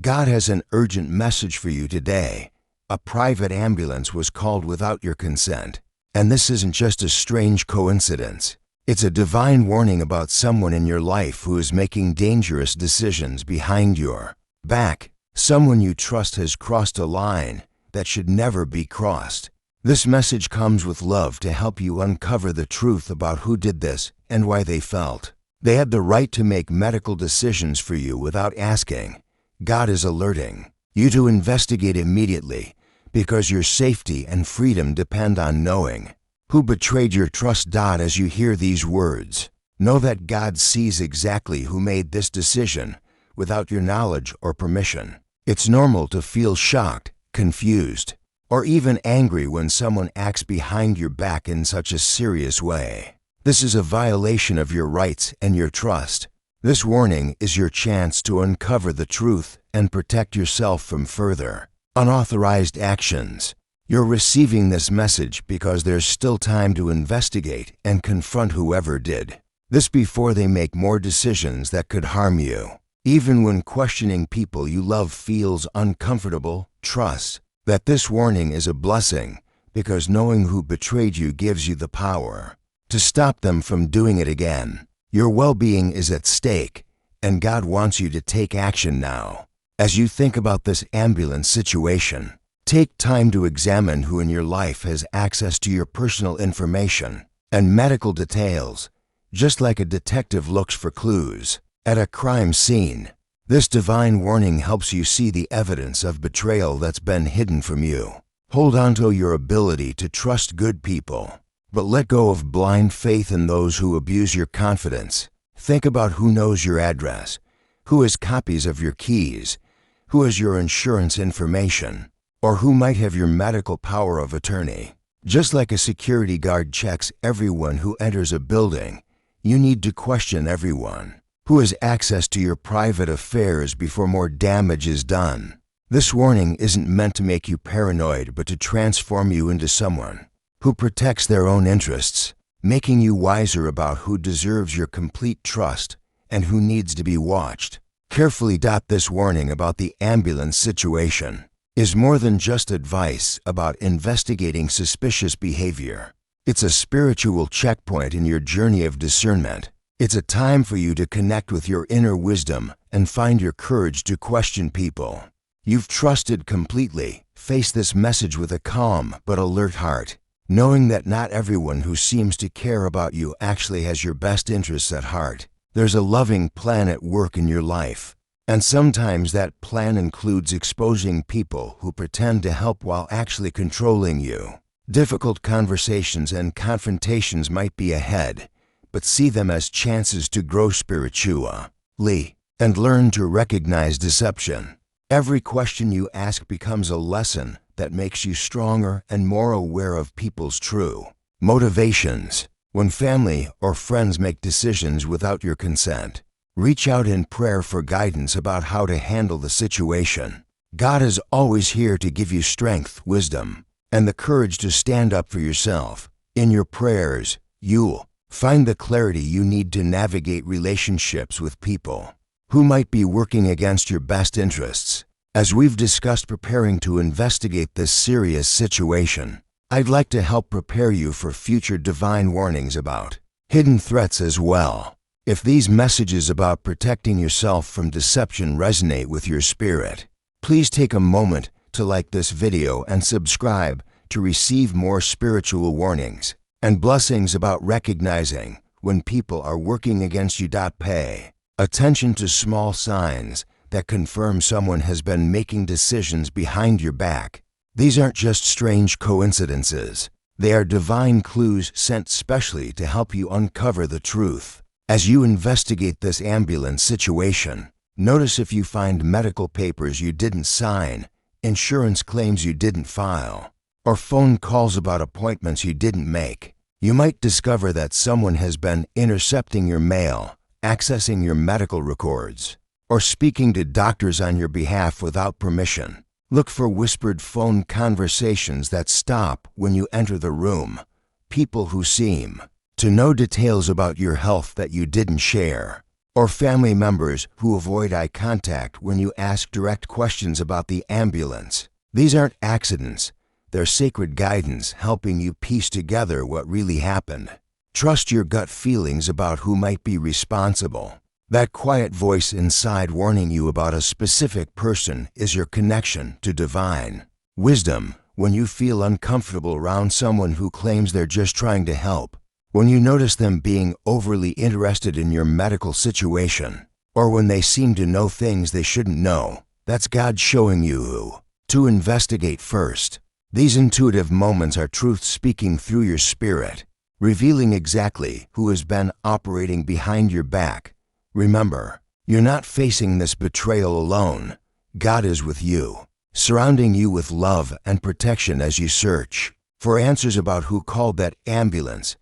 God has an urgent message for you today. A private ambulance was called without your consent. And this isn't just a strange coincidence. It's a divine warning about someone in your life who is making dangerous decisions behind your back. Someone you trust has crossed a line that should never be crossed. This message comes with love to help you uncover the truth about who did this and why they felt they had the right to make medical decisions for you without asking. God is alerting you to investigate immediately because your safety and freedom depend on knowing who betrayed your trust. As you hear these words, know that God sees exactly who made this decision without your knowledge or permission. It's normal to feel shocked, confused, or even angry when someone acts behind your back in such a serious way. This is a violation of your rights and your trust. This warning is your chance to uncover the truth and protect yourself from further unauthorized actions. You're receiving this message because there's still time to investigate and confront whoever did this before they make more decisions that could harm you. Even when questioning people you love feels uncomfortable, trust that this warning is a blessing because knowing who betrayed you gives you the power to stop them from doing it again. Your well-being is at stake, and God wants you to take action now. As you think about this ambulance situation, take time to examine who in your life has access to your personal information and medical details, just like a detective looks for clues at a crime scene. This divine warning helps you see the evidence of betrayal that's been hidden from you. Hold on to your ability to trust good people, but let go of blind faith in those who abuse your confidence. Think about who knows your address, who has copies of your keys, who has your insurance information, or who might have your medical power of attorney. Just like a security guard checks everyone who enters a building, you need to question everyone who has access to your private affairs before more damage is done. This warning isn't meant to make you paranoid, but to transform you into someone who protects their own interests, making you wiser about who deserves your complete trust and who needs to be watched carefully. This warning about the ambulance situation is more than just advice about investigating suspicious behavior. It's a spiritual checkpoint in your journey of discernment. It's a time for you to connect with your inner wisdom and find your courage to question people you've trusted completely. Face this message with a calm but alert heart, knowing that not everyone who seems to care about you actually has your best interests at heart. There's a loving plan at work in your life, and sometimes that plan includes exposing people who pretend to help while actually controlling you. Difficult conversations and confrontations might be ahead, but see them as chances to grow spiritually and learn to recognize deception. Every question you ask becomes a lesson that makes you stronger and more aware of people's true motivations. When family or friends make decisions without your consent, reach out in prayer for guidance about how to handle the situation. God is always here to give you strength, wisdom, and the courage to stand up for yourself. In your prayers, you'll find the clarity you need to navigate relationships with people who might be working against your best interests. As we've discussed preparing to investigate this serious situation, I'd like to help prepare you for future divine warnings about hidden threats as well. If these messages about protecting yourself from deception resonate with your spirit, please take a moment to like this video and subscribe to receive more spiritual warnings and blessings about recognizing when people are working against you. Pay attention to small signs that confirm someone has been making decisions behind your back. These aren't just strange coincidences. They are divine clues sent specially to help you uncover the truth. As you investigate this ambulance situation, notice if you find medical papers you didn't sign, insurance claims you didn't file, or phone calls about appointments you didn't make. You might discover that someone has been intercepting your mail, accessing your medical records, or speaking to doctors on your behalf without permission. Look for whispered phone conversations that stop when you enter the room, people who seem to know details about your health that you didn't share, or family members who avoid eye contact when you ask direct questions about the ambulance. These aren't accidents. They're sacred guidance helping you piece together what really happened. Trust your gut feelings about who might be responsible. That quiet voice inside warning you about a specific person is your connection to divine wisdom. When you feel uncomfortable around someone who claims they're just trying to help, when you notice them being overly interested in your medical situation, or when they seem to know things they shouldn't know, that's God showing you who to investigate first. These intuitive moments are truth speaking through your spirit, revealing exactly who has been operating behind your back. Remember, you're not facing this betrayal alone. God is with you, surrounding you with love and protection as you search for answers about who called that ambulance.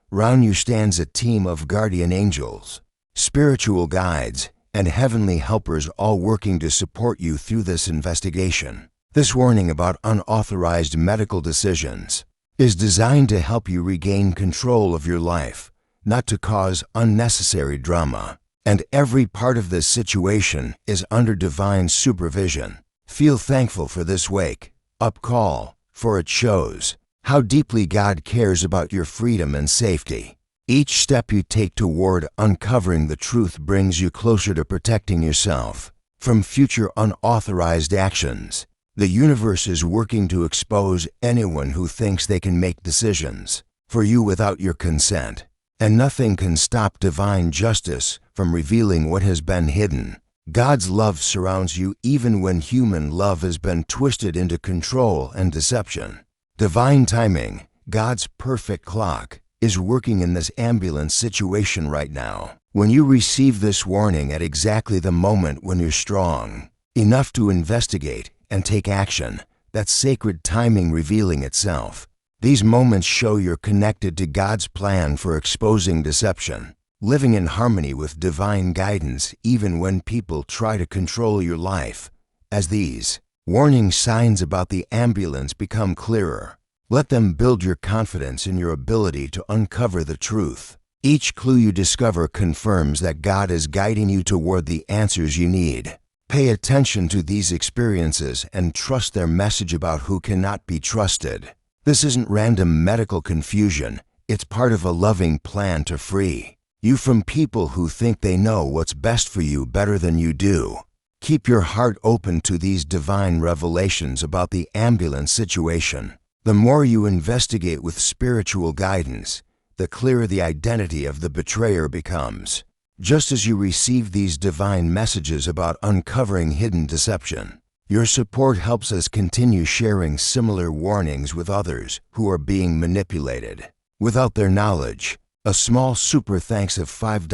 Round you stands a team of guardian angels, spiritual guides, and heavenly helpers, all working to support you through this investigation. This warning about unauthorized medical decisions is designed to help you regain control of your life, not to cause unnecessary drama. And every part of this situation is under divine supervision. Feel thankful for this wake-up call, for it shows how deeply God cares about your freedom and safety. Each step you take toward uncovering the truth brings you closer to protecting yourself from future unauthorized actions. The universe is working to expose anyone who thinks they can make decisions for you without your consent. And nothing can stop divine justice from revealing what has been hidden. God's love surrounds you even when human love has been twisted into control and deception. Divine timing, God's perfect clock, is working in this ambulance situation right now. When you receive this warning at exactly the moment when you're strong enough to investigate and take action, that's sacred timing revealing itself. These moments show you're connected to God's plan for exposing deception, living in harmony with divine guidance even when people try to control your life. As these warning signs about the ambulance become clearer, let them build your confidence in your ability to uncover the truth. Each clue you discover confirms that God is guiding you toward the answers you need. Pay attention to these experiences and trust their message about who cannot be trusted. This isn't random medical confusion. It's part of a loving plan to free you from people who think they know what's best for you better than you do. Keep your heart open to these divine revelations about the ambulance situation. The more you investigate with spiritual guidance, the clearer the identity of the betrayer becomes. Just as you receive these divine messages about uncovering hidden deception, your support helps us continue sharing similar warnings with others who are being manipulated. Without their knowledge, a small super thanks of $5,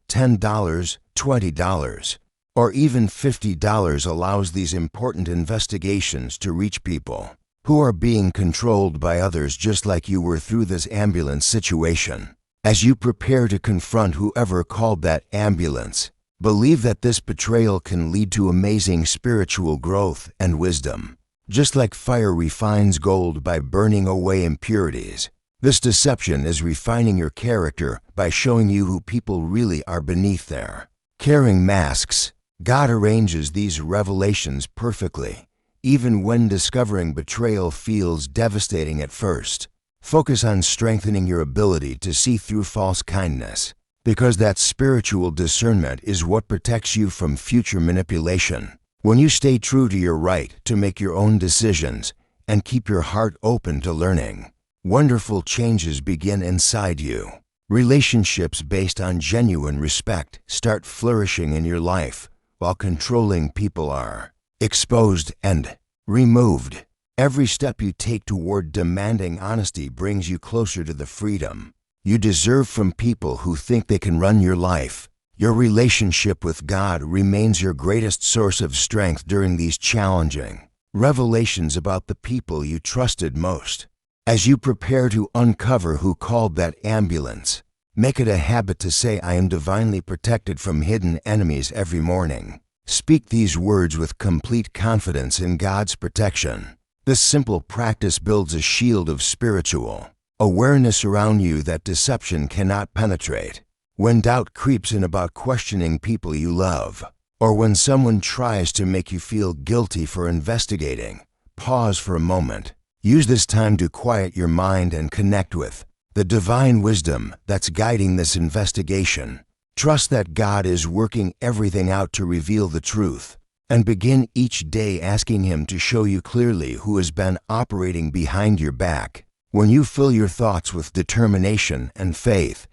$10, $20, or even $50 allows these important investigations to reach people who are being controlled by others just like you were through this ambulance situation. As you prepare to confront whoever called that ambulance, believe that this betrayal can lead to amazing spiritual growth and wisdom. Just like fire refines gold by burning away impurities, this deception is refining your character by showing you who people really are beneath their caring masks. God arranges these revelations perfectly, even when discovering betrayal feels devastating at first. Focus on strengthening your ability to see through false kindness, because that spiritual discernment is what protects you from future manipulation. When you stay true to your right to make your own decisions and keep your heart open to learning, wonderful changes begin inside you. Relationships based on genuine respect start flourishing in your life, while controlling people are exposed and removed. Every step you take toward demanding honesty brings you closer to the freedom you deserve from people who think they can run your life. Your relationship with God remains your greatest source of strength during these challenging revelations about the people you trusted most. As you prepare to uncover who called that ambulance, make it a habit to say, "I am divinely protected from hidden enemies" every morning. Speak these words with complete confidence in God's protection. This simple practice builds a shield of spiritual awareness around you that deception cannot penetrate. When doubt creeps in about questioning people you love, or when someone tries to make you feel guilty for investigating, pause for a moment. Use this time to quiet your mind and connect with the divine wisdom that's guiding this investigation. Trust that God is working everything out to reveal the truth, and begin each day asking Him to show you clearly who has been operating behind your back. When you fill your thoughts with determination and faith,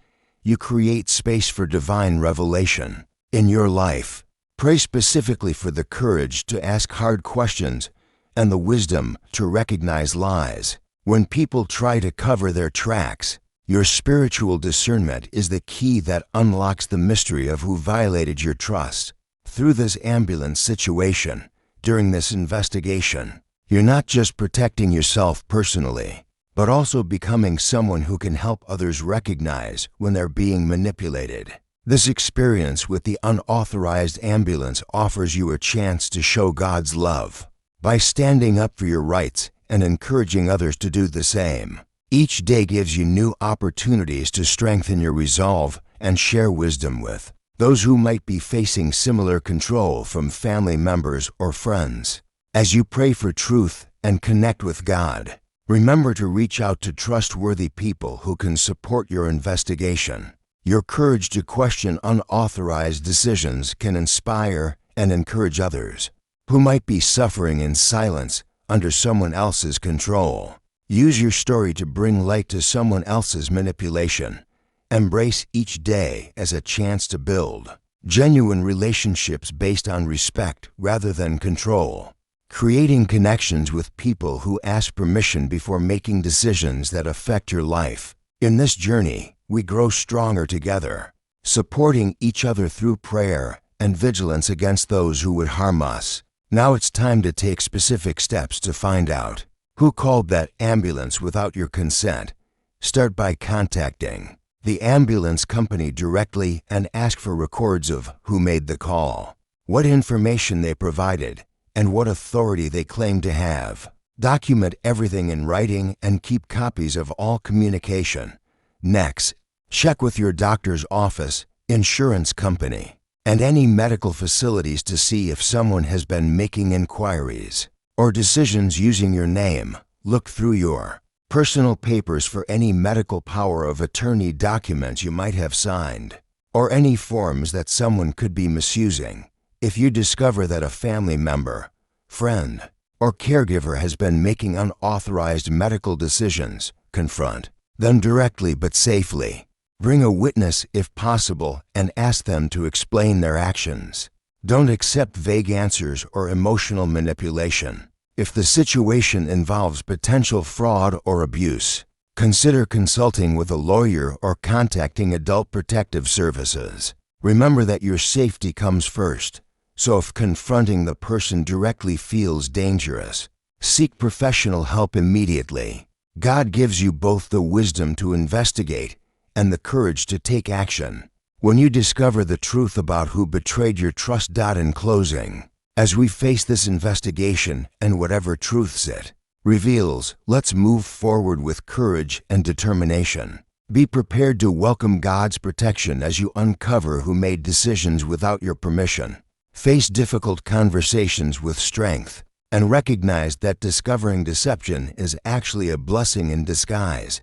you create space for divine revelation in your life. Pray specifically for the courage to ask hard questions and the wisdom to recognize lies. When people try to cover their tracks, your spiritual discernment is the key that unlocks the mystery of who violated your trust. Through this ambulance situation, during this investigation, you're not just protecting yourself personally, but also becoming someone who can help others recognize when they're being manipulated. This experience with the unauthorized ambulance offers you a chance to show God's love by standing up for your rights and encouraging others to do the same. Each day gives you new opportunities to strengthen your resolve and share wisdom with those who might be facing similar control from family members or friends. As you pray for truth and connect with God, remember to reach out to trustworthy people who can support your investigation. Your courage to question unauthorized decisions can inspire and encourage others who might be suffering in silence under someone else's control. Use your story to bring light to someone else's manipulation. Embrace each day as a chance to build genuine relationships based on respect rather than control. Creating connections with people who ask permission before making decisions that affect your life. In this journey, we grow stronger together, supporting each other through prayer and vigilance against those who would harm us. Now it's time to take specific steps to find out who called that ambulance without your consent. Start by contacting the ambulance company directly and ask for records of who made the call, what information they provided, and what authority they claim to have. Document everything in writing and keep copies of all communication. Next, check with your doctor's office, insurance company, and any medical facilities to see if someone has been making inquiries or decisions using your name. Look through your personal papers for any medical power of attorney documents you might have signed, or any forms that someone could be misusing. If you discover that a family member, friend, or caregiver has been making unauthorized medical decisions, confront them directly but safely. Bring a witness if possible and ask them to explain their actions. Don't accept vague answers or emotional manipulation. If the situation involves potential fraud or abuse, consider consulting with a lawyer or contacting Adult Protective Services. Remember that your safety comes first, so if confronting the person directly feels dangerous, seek professional help immediately. God gives you both the wisdom to investigate and the courage to take action. When you discover the truth about who betrayed your trust. In closing, as we face this investigation and whatever truths it reveals, let's move forward with courage and determination. Be prepared to welcome God's protection as you uncover who made decisions without your permission. Face difficult conversations with strength and recognize that discovering deception is actually a blessing in disguise.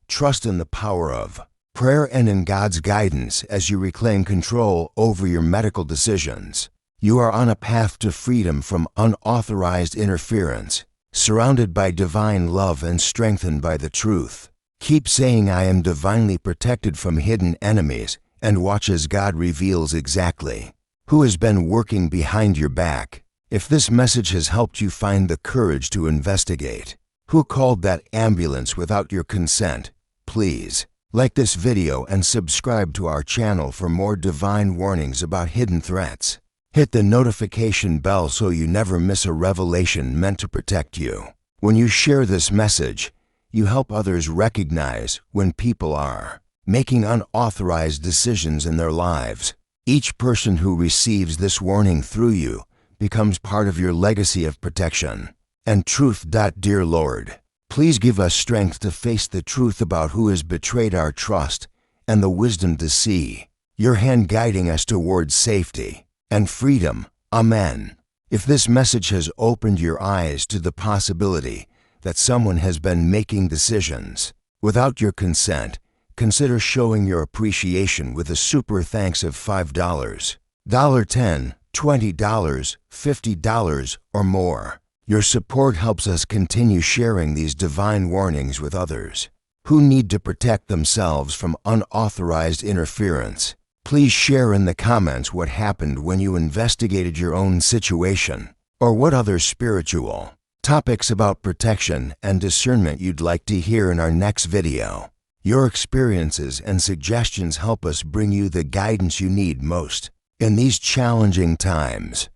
Trust in the power of prayer and in God's guidance as you reclaim control over your medical decisions. You are on a path to freedom from unauthorized interference, surrounded by divine love and strengthened by the truth. Keep saying, "I am divinely protected from hidden enemies," and watch as God reveals exactly who has been working behind your back. If this message has helped you find the courage to investigate who called that ambulance without your consent, please like this video and subscribe to our channel for more divine warnings about hidden threats. Hit the notification bell so you never miss a revelation meant to protect you. When you share this message, you help others recognize when people are making unauthorized decisions in their lives. Each person who receives this warning through you becomes part of your legacy of protection and truth. Dear Lord, please give us strength to face the truth about who has betrayed our trust and the wisdom to see your hand guiding us towards safety and freedom. Amen. If this message has opened your eyes to the possibility that someone has been making decisions without your consent, consider showing your appreciation with a super thanks of $5, $10, $20, $50, or more. Your support helps us continue sharing these divine warnings with others who need to protect themselves from unauthorized interference. Please share in the comments what happened when you investigated your own situation, or what other spiritual topics about protection and discernment you'd like to hear in our next video. Your experiences and suggestions help us bring you the guidance you need most in these challenging times.